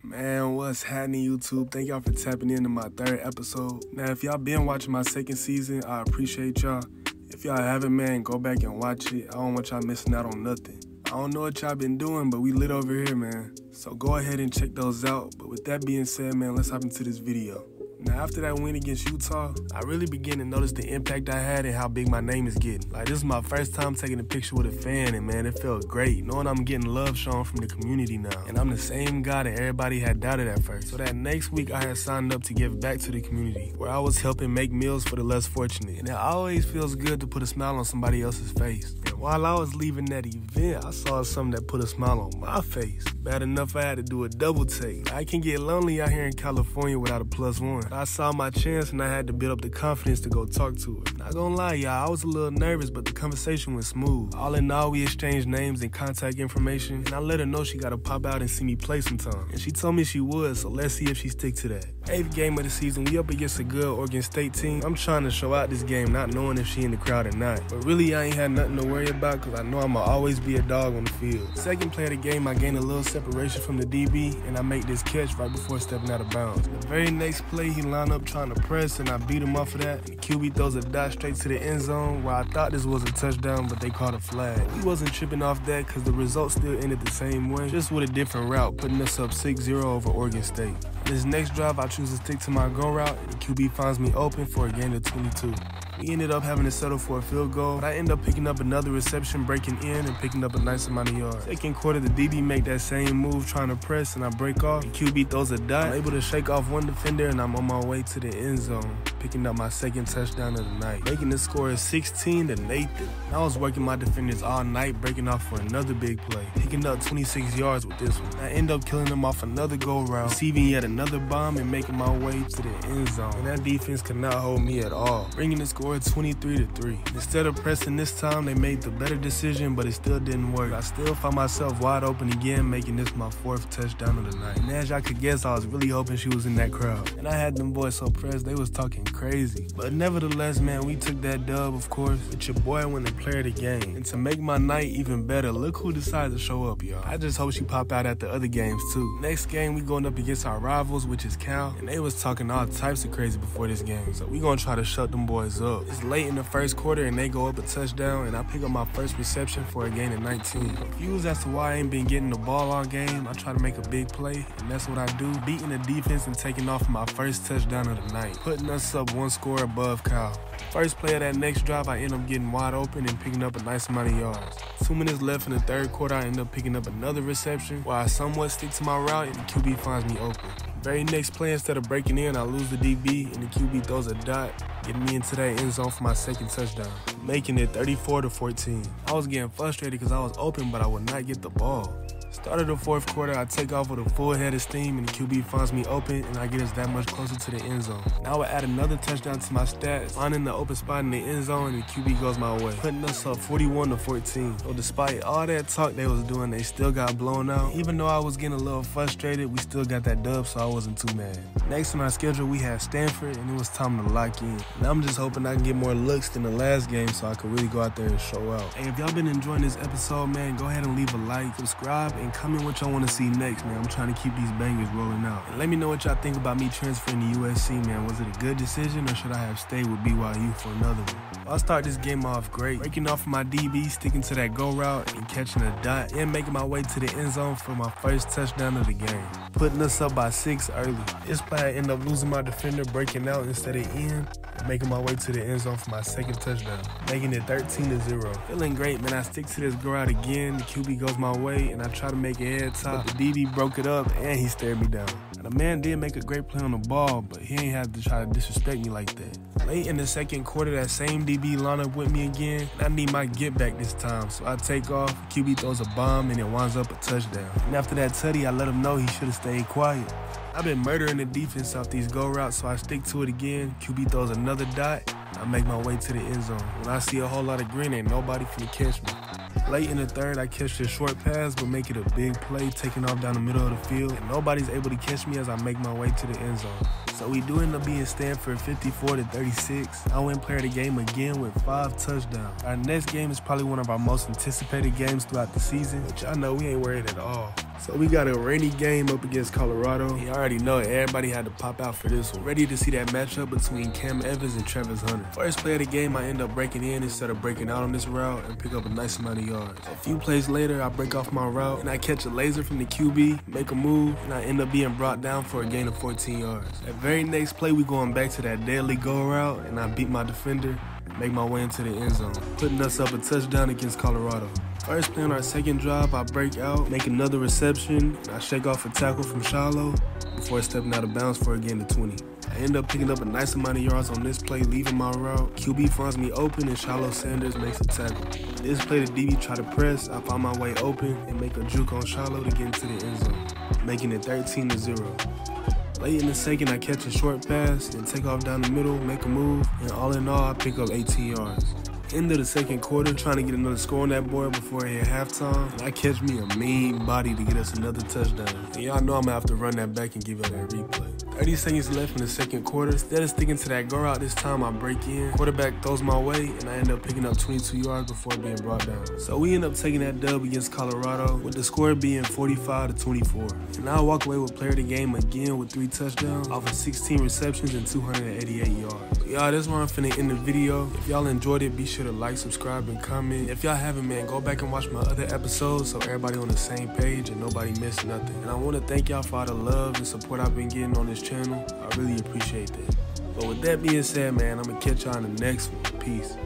Man, what's happening, YouTube? Thank y'all for tapping into my third episode. Now, if y'all been watching my second season, I appreciate y'all. If y'all haven't, man, go back and watch it. I don't want y'all missing out on nothing. I don't know what y'all been doing, but we lit over here, man. So go ahead and check those out. But with that being said, man, let's hop into this video. Now, after that win against Utah, I really began to notice the impact I had and how big my name is getting. Like, this is my first time taking a picture with a fan, and man, it felt great, knowing I'm getting love shown from the community now. And I'm the same guy that everybody had doubted at first. So that next week, I had signed up to give back to the community, where I was helping make meals for the less fortunate. And it always feels good to put a smile on somebody else's face. And while I was leaving that event, I saw something that put a smile on my face. Bad enough I had to do a double take. I can get lonely out here in California without a +1. I saw my chance and I had to build up the confidence to go talk to her. Not gonna lie, y'all, I was a little nervous, but the conversation was smooth. All in all, we exchanged names and contact information, and I let her know she gotta pop out and see me play sometime. And she told me she would, so let's see if she stick to that. 8th game of the season, we up against a good Oregon State team. I'm trying to show out this game, not knowing if she in the crowd or not. But really, I ain't had nothing to worry about, cause I know I'ma always be a dog on the field. Second play of the game, I gain a little separation from the DB, and I make this catch right before stepping out of bounds. The very next play, he lined up trying to press, and I beat him off of that. The QB throws a dot straight to the end zone, where I thought this was a touchdown, but they called a flag. We wasn't tripping off that, cause the result still ended the same way, just with a different route, putting us up 6-0 over Oregon State. This next drive, I choose to stick to my go route, and the QB finds me open for a gain of 22. We ended up having to settle for a field goal, but I end up picking up another reception, breaking in, and picking up a nice amount of yards. Second quarter, the DB make that same move, trying to press, and I break off. The QB throws a dot. I'm able to shake off one defender, and I'm on my way to the end zone, picking up my second touchdown of the night, making the score 16 to Nathan. I was working my defenders all night, breaking off for another big play, picking up 26 yards with this one. I end up killing them off another go route, receiving yet another bomb, and making my way to the end zone. And that defense could not hold me at all, bringing the score 23 to 3. Instead of pressing this time, they made the better decision, but it still didn't work. I still found myself wide open again, making this my 4th touchdown of the night. And as y'all could guess, I was really hoping she was in that crowd. And I had them boys so pressed, they was talking crazy. But nevertheless, man, we took that dub, of course, with your boy winning player of the game. And to make my night even better, look who decided to show up, y'all. I just hope she pop out at the other games too. Next game, we going up against our rivals, which is Ncaa, and they was talking all types of crazy before this game. So we gonna try to shut them boys up. It's late in the first quarter, and they go up a touchdown, and I pick up my first reception for a gain of 19. Confused as to why I ain't been getting the ball all game, I try to make a big play, and that's what I do, beating the defense and taking off my first touchdown of the night, putting us up 1 score above Ncaa. First play of that next drive, I end up getting wide open and picking up a nice amount of yards. 2 minutes left in the third quarter, I end up picking up another reception, where I somewhat stick to my route, and the QB finds me open. Very next play, instead of breaking in, I lose the DB, and the QB throws a dot, getting me into that end zone for my second touchdown, making it 34 to 14. I was getting frustrated because I was open, but I would not get the ball. Start of the fourth quarter, I take off with a full head of steam, and the QB finds me open, and I get us that much closer to the end zone. Now I add another touchdown to my stats, finding the open spot in the end zone, and the QB goes my way, putting us up 41 to 14. So despite all that talk they was doing, they still got blown out. Even though I was getting a little frustrated, we still got that dub, so I wasn't too mad. Next on our schedule, we had Stanford, and it was time to lock in. And I'm just hoping I can get more looks than the last game so I could really go out there and show out. Hey, if y'all been enjoying this episode, man, go ahead and leave a like, subscribe, and comment what y'all want to see next, man. I'm trying to keep these bangers rolling out. And let me know what y'all think about me transferring to USC, man. Was it a good decision, or should I have stayed with BYU for another one? I'll start this game off great, breaking off my DB, sticking to that go route, and catching a dot, and making my way to the end zone for my first touchdown of the game, putting us up by 6 early. This play, I end up losing my defender, breaking out instead of in, and making my way to the end zone for my second touchdown, making it 13 to 0. Feeling great, man. I stick to this go route again. The QB goes my way, and I try to make it head top. The DB broke it up, and he stared me down. And the man did make a great play on the ball, but he ain't have to try to disrespect me like that. Late in the second quarter, that same DB line up with me again, and I need my get back this time. So I take off, QB throws a bomb, and it winds up a touchdown. And after that tutty, I let him know he should have stayed quiet. I've been murdering the defense off these go routes, so I stick to it again. QB throws another dot, and I make my way to the end zone. When I see a whole lot of green, ain't nobody finna catch me. Late in the third, I catch this short pass, but make it a big play, taking off down the middle of the field, and nobody's able to catch me as I make my way to the end zone. So we do end up being Stanford 54 to 36. I win player of the game again with 5 touchdowns. Our next game is probably one of our most anticipated games throughout the season, which I know we ain't worried at all. So we got a rainy game up against Colorado. You already know everybody had to pop out for this one. Ready to see that matchup between Cam Evans and Travis Hunter. First play of the game, I end up breaking in instead of breaking out on this route and pick up a nice amount of yards. A few plays later, I break off my route and I catch a laser from the QB, make a move, and I end up being brought down for a gain of 14 yards. That very next play, we going back to that deadly go route and I beat my defender, make my way into the end zone, putting us up a touchdown against Colorado. First play on our second drive, I break out, make another reception, and I shake off a tackle from Shallow before stepping out of bounds for a gain of 20. I end up picking up a nice amount of yards on this play, leaving my route. QB finds me open and Shallow Sanders makes a tackle. This play the DB try to press, I find my way open and make a juke on Shallow to get into the end zone, making it 13-0. Late in the second, I catch a short pass and take off down the middle, make a move, and all in all, I pick up 18 yards. End of the second quarter, trying to get another score on that board before it hit halftime, and I catch me a mean body to get us another touchdown. And y'all know I'm gonna have to run that back and give y'all that replay. 30 seconds left in the second quarter. Instead of sticking to that go route this time, I break in. Quarterback throws my way, and I end up picking up 22 yards before being brought down. So we end up taking that dub against Colorado, with the score being 45-24. And I walk away with player of the game again with 3 touchdowns off of 16 receptions and 288 yards. So y'all, that's where I'm finna end the video. If y'all enjoyed it, be sure to like, subscribe, and comment. If y'all haven't, man, go back and watch my other episodes so everybody on the same page and nobody missed nothing. And I want to thank y'all for all the love and support I've been getting on this channel. I really appreciate that. But with that being said, man, I'm gonna catch y'all in the next one. Peace.